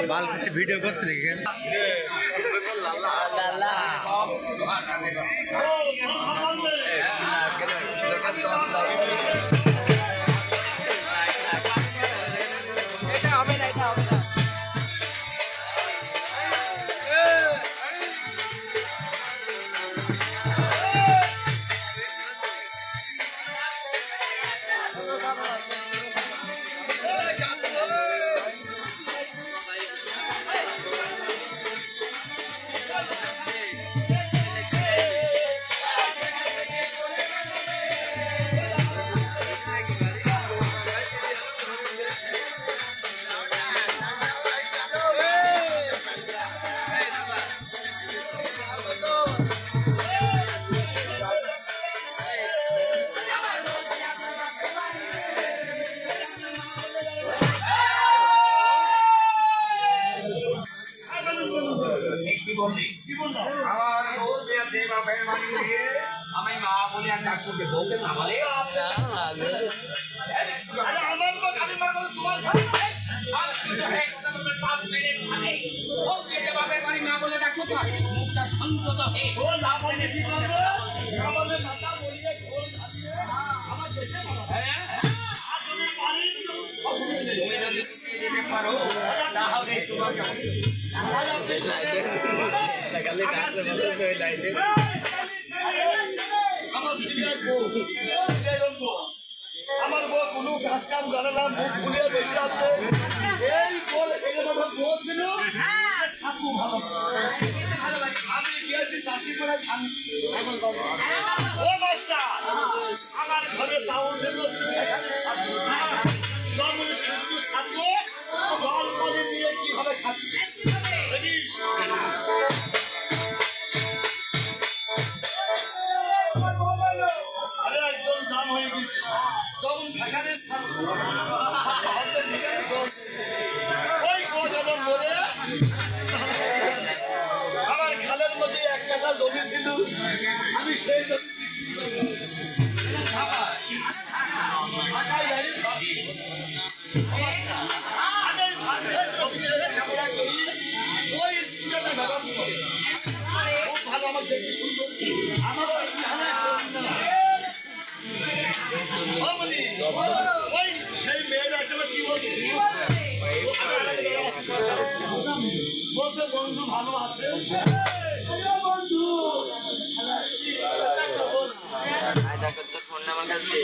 बाल कुछ वीडियो कर रही আমার বউ কোনো কাজ কাম জানে না, মুখ ফুলিয়ে বসে আছে। এই বল এই যে কথা বলছিল সাকু ভালো আমি গিয়েছি চাষি করে ধান ছাগল পাবো। ও মাস্টার আমার ঘরে চাউল দিল জল শুধু থাকবো, জল করে নিয়ে কিভাবে খাচ্ছি দেখিস। আরে একদম জাম হয়ে গেছে তখন ভাষানের ওই যখন বলে আমার খালের মধ্যে এক কাটা জমি ছিল, আমি সেই খুব ভালো আমার দেখতে সুন্দর আমার ওই সেই মেয়েটা আসলে কি বলছে বলছে বন্ধু ভালো আছে বন্ধু ফোন নাম্বার কাছে